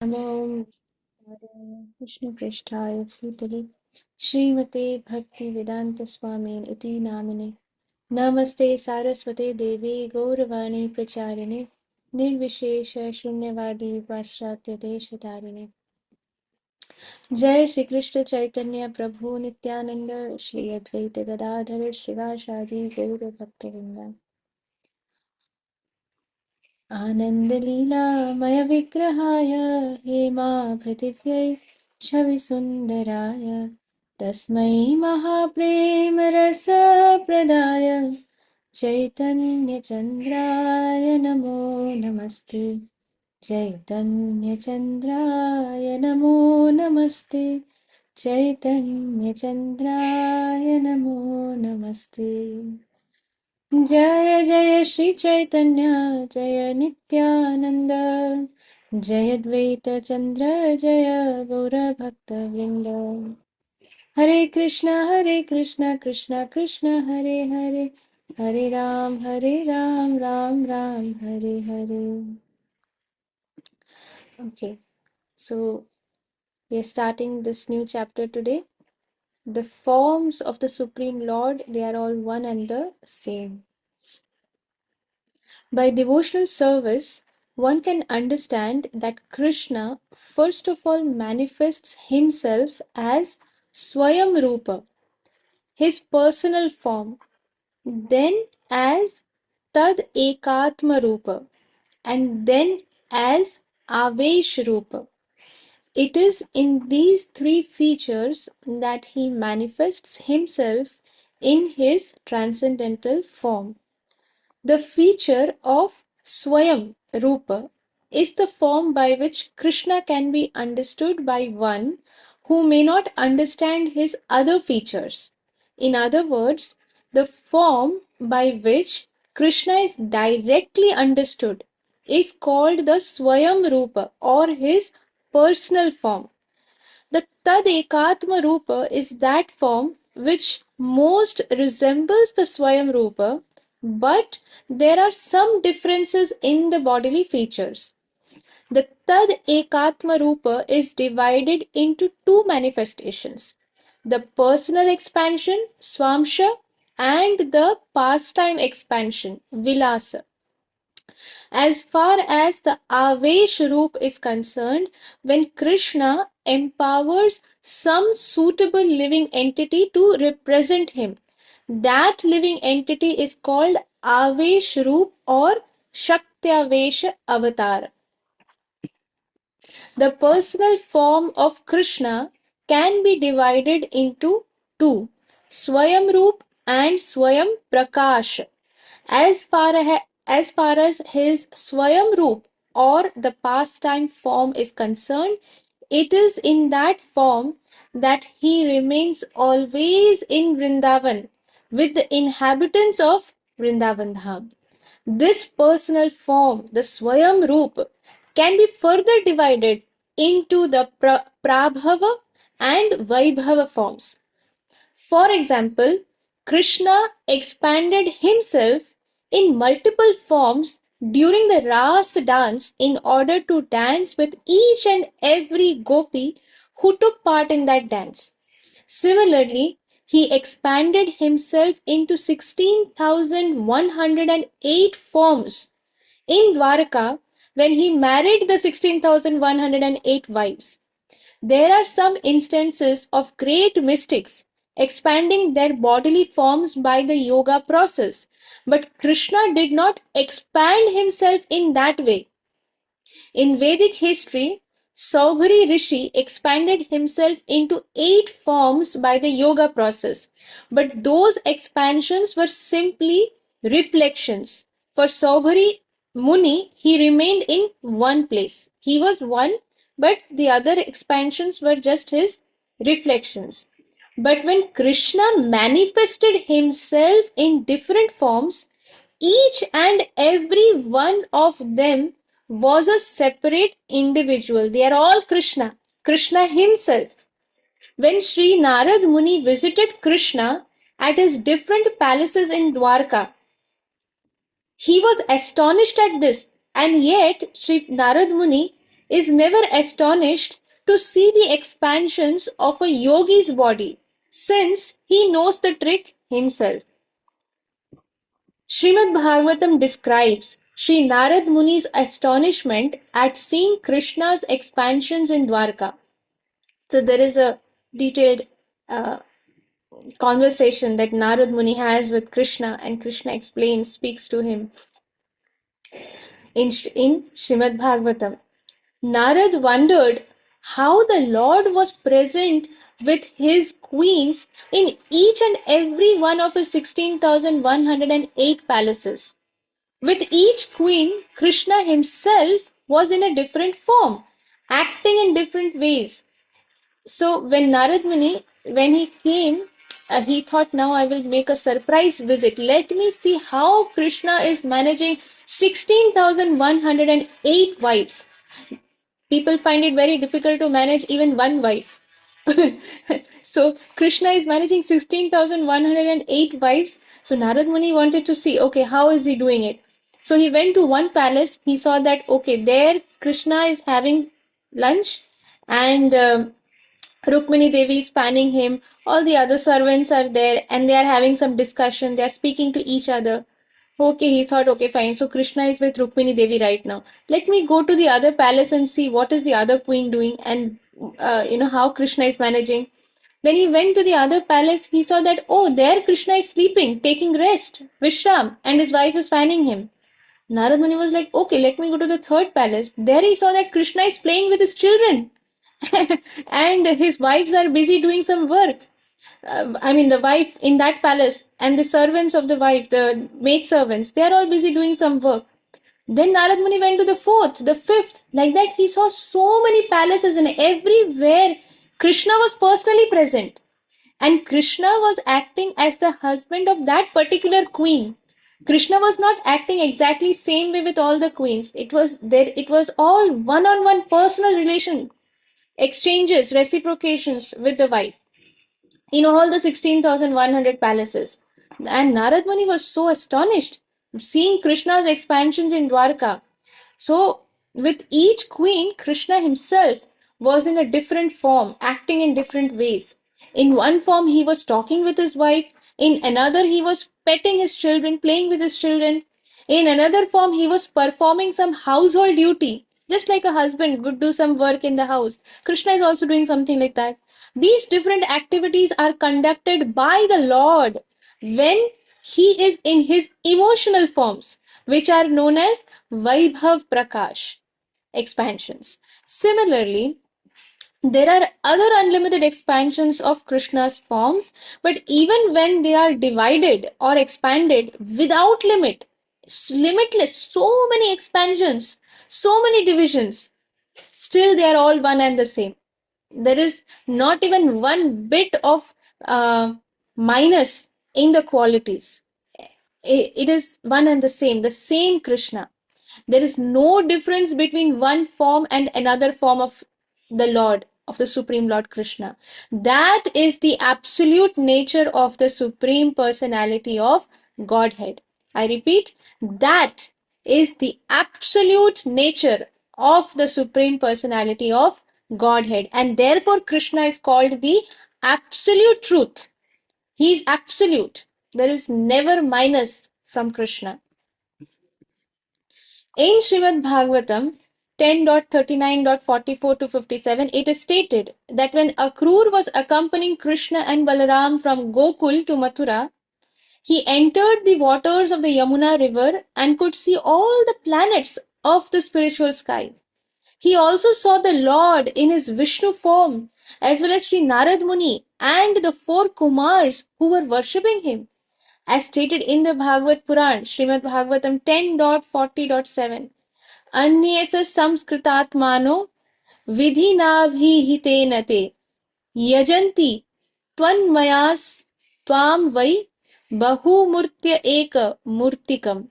नमो विष्णुपृष्ठाय भूतले श्रीमते भक्तिवेदान्तस्वामिन् इति नामिने नमस्ते सारस्वते देवी गौरवाणी प्रचारिणे निर्विशेष शून्यवादी पाश्चात्यदेशतारिणे जय श्री कृष्ण चैतन्य प्रभु नित्यानंद श्री अद्वैत गदाधर श्रीवासादि गौर भक्तवृंद आनन्दलीलामय विग्रहाय हेमापृथिव्यै छविसुन्दराय तस्मै महाप्रेमरसप्रदाय चैतन्यचन्द्राय नमो नमस्ते चैतन्यचन्द्राय नमो नमस्ते चैतन्यचन्द्राय नमो नमस्ते जय जय श्री चैतन्य जय नित्यानंद जय द्वैत चंद्र जय गौर भक्त वृंद हरे Krishna Krishna Krishna Hare Hare Hare Ram Ram Ram Hare Hare. Okay, so we are starting this new chapter today. The forms of the Supreme Lord, they are all one and the same. By devotional service, one can understand that Krishna first of all manifests himself as Swayam Rupa, his personal form, then as Tad Ekatma Rupa, and then as Avesh Rupa. It is in these three features that he manifests himself in his transcendental form. The feature of Swayam Rupa is the form by which Krishna can be understood by one who may not understand his other features. In other words, the form by which Krishna is directly understood is called the Swayam Rupa or his personal form. The Tad Ekatma Rupa is that form which most resembles the Swayam Rupa, but there are some differences in the bodily features. The Tad Ekatma Rupa is divided into two manifestations: the personal expansion, Swamsha, and the pastime expansion, Vilasa. As far as the Avesh Roop is concerned, when Krishna empowers some suitable living entity to represent him, that living entity is called Avesh Roop or Shaktyavesha Avatar. The personal form of Krishna can be divided into two: Swayam Roop and Swayam Prakash. As far as his Swayam Roop or the pastime form is concerned, it is in that form that he remains always in Vrindavan with the inhabitants of Vrindavan Dham. This personal form, the Swayam Roop, can be further divided into the Prabhava and Vaibhava forms. For example, Krishna expanded himself in multiple forms during the Ras dance in order to dance with each and every gopi who took part in that dance. Similarly, he expanded himself into 16,108 forms in Dwarka when he married the 16,108 wives. There are some instances of great mystics expanding their bodily forms by the yoga process, but Krishna did not expand himself in that way. In Vedic history, Saubhari Rishi expanded himself into 8 forms by the yoga process, but those expansions were simply reflections. For Saubhari Muni, he remained in one place. He was one, but the other expansions were just his reflections. But when Krishna manifested himself in different forms, each and every one of them was a separate individual. They are all Krishna, Krishna himself. When Sri Narad Muni visited Krishna at his different palaces in Dwarka, he was astonished at this, and yet Sri Narad Muni is never astonished to see the expansions of a yogi's body, since he knows the trick himself. Srimad Bhagavatam describes Sri Narad Muni's astonishment at seeing Krishna's expansions in Dwarka. So there is a detailed uh, conversation that Narad Muni has with Krishna, and Krishna explains, speaks to him in Srimad Bhagavatam. Narad wondered how the Lord was present with his queens in each and every one of his 16,108 palaces. With each queen, Krishna himself was in a different form, acting in different ways. So when Narad Muni, when he came, he thought, now I will make a surprise visit. Let me see how Krishna is managing 16,108 wives. People find it very difficult to manage even one wife. So Krishna is managing 16,108 wives. So Narad Muni wanted to see, okay, how is he doing it? So he went to one palace. He saw that, okay, there Krishna is having lunch, and Rukmini Devi is fanning him. All the other servants are there and they are having some discussion. They are speaking to each other. Okay, he thought, okay, fine. So Krishna is with Rukmini Devi right now. Let me go to the other palace and see what is the other queen doing, and how Krishna is managing. Then he went to the other palace. He saw that, oh, there Krishna is sleeping, taking rest, Vishram, and his wife is fanning him. Narad Muni was like, okay, let me go to the third palace. There he saw that Krishna is playing with his children. And his wives are busy doing some work. I mean, the wife in that palace and the servants of the wife, the maid servants, they are all busy doing some work. Then Narad Muni went to the fourth, the fifth. Like that, he saw so many palaces, and everywhere Krishna was personally present. And Krishna was acting as the husband of that particular queen. Krishna was not acting exactly same way with all the queens. It was there. It was all one-on-one personal relation exchanges, reciprocations with the wife in all the 16,100 palaces. And Narad Muni was so astonished seeing Krishna's expansions in Dwarka. So, with each queen, Krishna himself was in a different form, acting in different ways. In one form, he was talking with his wife. In another, he was petting his children, playing with his children. In another form, he was performing some household duty, just like a husband would do some work in the house. Krishna is also doing something like that. These different activities are conducted by the Lord when he is in his emotional forms, which are known as Vaibhav Prakash expansions. Similarly, there are other unlimited expansions of Krishna's forms, but even when they are divided or expanded without limit, limitless, so many expansions, so many divisions, still they are all one and the same. There is not even one bit of minus in the qualities. It is one and the same Krishna. There is no difference between one form and another form of the Lord, of the Supreme Lord Krishna. That is the absolute nature of the Supreme Personality of Godhead. I repeat, that is the absolute nature of the Supreme Personality of Godhead. And therefore, Krishna is called the absolute truth. He is absolute. There is never minus from Krishna. In Srimad Bhagavatam 10.39.44 to 57, it is stated that when Akrur was accompanying Krishna and Balaram from Gokul to Mathura, he entered the waters of the Yamuna river and could see all the planets of the spiritual sky. He also saw the Lord in his Vishnu form, as well as Sri Narad Muni and the four Kumars who were worshipping him. As stated in the Bhagavad Puran, Srimad Bhagavatam 10.40.7, अन्येष संस्कृतात्मानो विधिनाभिहितेन ते यजन्ति त्वन्मयास् त्वां वै बहुमूर्त्य एक मूर्तिकम्.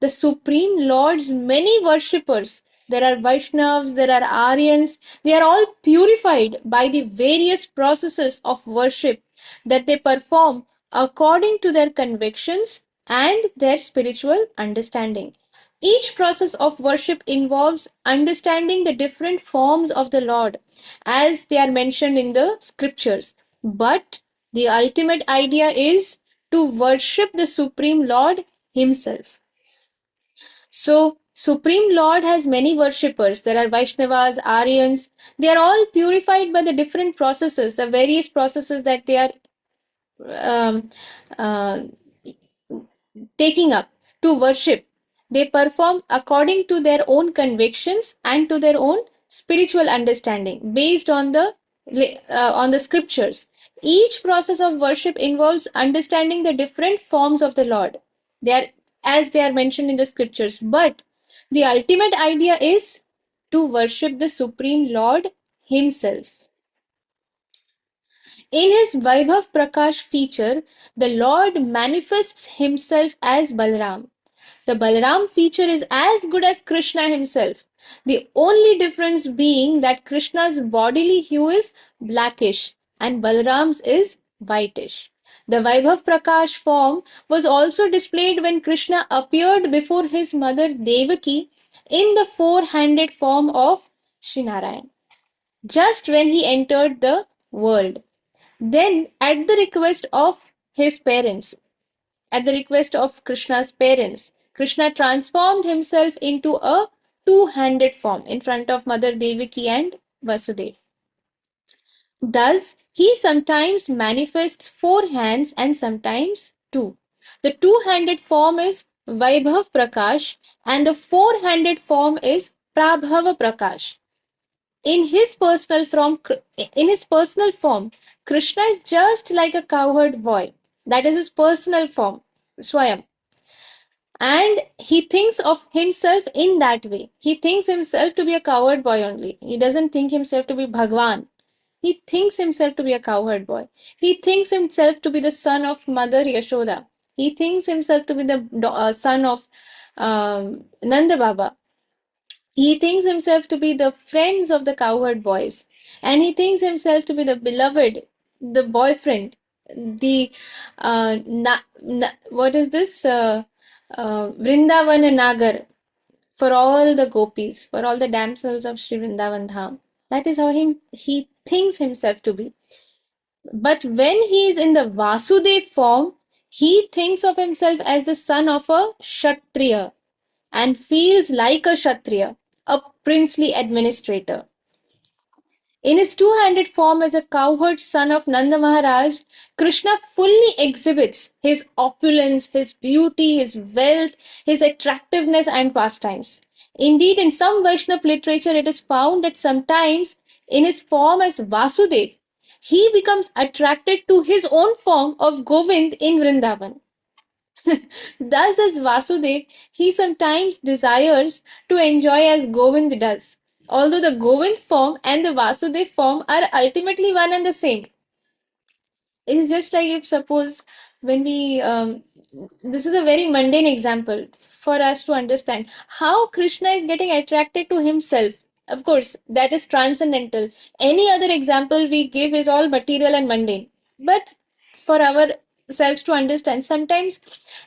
The Supreme Lord's many worshippers, there are Vaishnavas, there are Aryans, they are all purified by the various processes of worship that they perform according to their convictions and their spiritual understanding. Each process of worship involves understanding the different forms of the Lord as they are mentioned in the scriptures. But the ultimate idea is to worship the Supreme Lord Himself. So, Supreme Lord has many worshippers. There are Vaishnavas, Aryans. They are all purified by the different processes, the various processes that they are um, uh, taking up to worship. They perform according to their own convictions and to their own spiritual understanding based on the scriptures. Each process of worship involves understanding the different forms of the Lord. They are as they are mentioned in the scriptures, but the ultimate idea is to worship the Supreme Lord Himself. In his Vaibhav Prakash feature, the Lord manifests himself as Balram. The Balaram feature is as good as Krishna himself. The only difference being that Krishna's bodily hue is blackish and Balaram's is whitish. The Vaibhav Prakash form was also displayed when Krishna appeared before his mother Devaki in the four-handed form of Srinarayan, just when he entered the world. Then, at the request of Krishna's parents, Krishna transformed himself into a two-handed form in front of Mother Devaki and Vasudeva. Thus, he sometimes manifests four hands and sometimes two. The two-handed form is Vaibhav Prakash and the four-handed form is Prabhava Prakash. In his personal form, Krishna is just like a cowherd boy. That is his personal form, Swayam. And he thinks of himself in that way. He thinks himself to be a cowherd boy only. He doesn't think himself to be Bhagwan. He thinks himself to be a cowherd boy. He thinks himself to be the son of Mother Yashoda. He thinks himself to be the son of Nanda Baba. He thinks himself to be the friends of the cowherd boys. And he thinks himself to be the beloved, the boyfriend, the what is this? Vrindavana Nagar for all the gopis, for all the damsels of Sri Vrindavan Dham. That is how he thinks himself to be. But when he is in the Vasudev form, he thinks of himself as the son of a Kshatriya and feels like a Kshatriya, a princely administrator. In his two-handed form as a cowherd son of Nanda Maharaj, Krishna fully exhibits his opulence, his beauty, his wealth, his attractiveness and pastimes. Indeed, in some Vaishnav literature, it is found that sometimes in his form as Vasudev, he becomes attracted to his own form of Govind in Vrindavan. Thus, as Vasudev, he sometimes desires to enjoy as Govind does. Although the Govind form and the Vasudev form are ultimately one and the same. It's just like if suppose when we this is a very mundane example for us to understand how Krishna is getting attracted to himself. Of course, that is transcendental. Any other example we give is all material and mundane. But for ourselves to understand, sometimes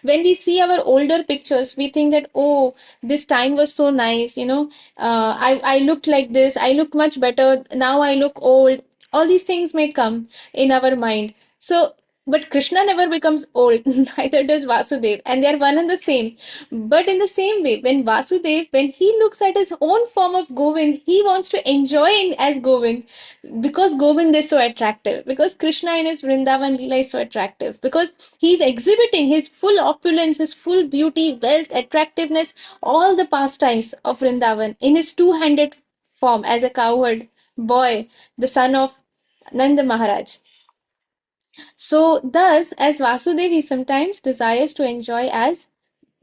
when we see our older pictures, we think that, oh, this time was so nice, I looked like this, I looked much better, now I look old. All these things may come in our mind. So, but Krishna never becomes old, neither does Vasudev, and they are one and the same. But in the same way, when Vasudev, when he looks at his own form of Govind, he wants to enjoy as Govind because Govind is so attractive, because Krishna in his Vrindavan Leela is so attractive, because he's exhibiting his full opulence, his full beauty, wealth, attractiveness, all the pastimes of Vrindavan in his two-handed form as a cowherd boy, the son of Nanda Maharaj. So, thus, as Vasudev, he sometimes desires to enjoy as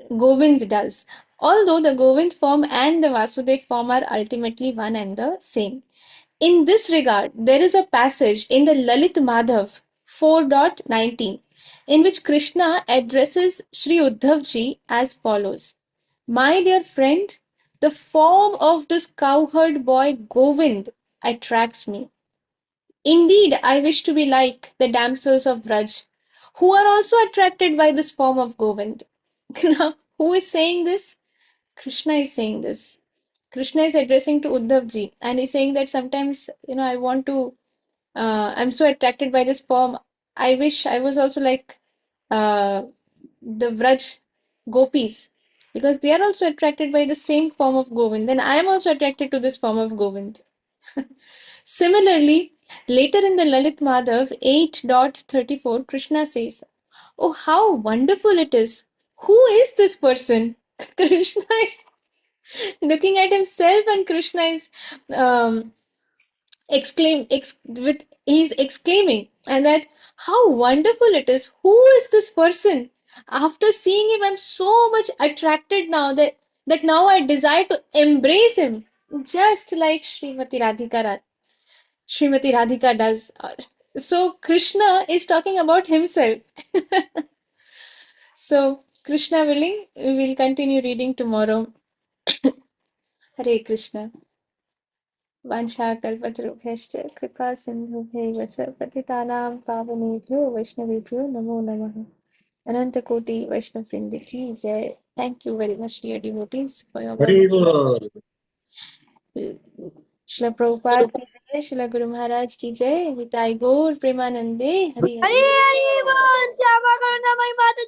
Govind does, although the Govind form and the Vasudev form are ultimately one and the same. In this regard, there is a passage in the Lalit Madhav 4.19 in which Krishna addresses Sri Uddhav ji as follows: My dear friend, the form of this cowherd boy Govind attracts me. Indeed, I wish to be like the damsels of Braj, who are also attracted by this form of Govind. Now, who is saying this? Krishna is saying this. Krishna is addressing to Uddhav ji, and he's saying that sometimes, I want to, I'm so attracted by this form. I wish I was also like uh, the Vraj gopis, because they are also attracted by the same form of Govind. Then I am also attracted to this form of Govind. Similarly, later in the Lalit Madhav 8.34, Krishna says, "Oh, how wonderful it is! Who is this person?" Krishna is looking at himself, and Krishna is um, he's exclaiming, and that how wonderful it is. Who is this person? After seeing him, I'm so much attracted now that now I desire to embrace him, just like Srimati Radhika does. So Krishna is talking about himself. So Krishna willing, we will continue reading tomorrow. Hare Krishna. वाञ्छाकल्पतरुभ्यश्च कृपासिन्धुभ्यैव च पतितानां पावनेभ्यो वैष्णवेभ्यो नमो नमः. Anantakoti Vaishnav Vrinda ki jai. Thank you very much, dear devotees, for your Very wonderful well. messages. Shila Prabhupada ki jai, Shila Guru Maharaj ki jai, Nitai Gaur Premanande, Hari Hari. Hari Hari बोल श्यामा करुणा मई माता जी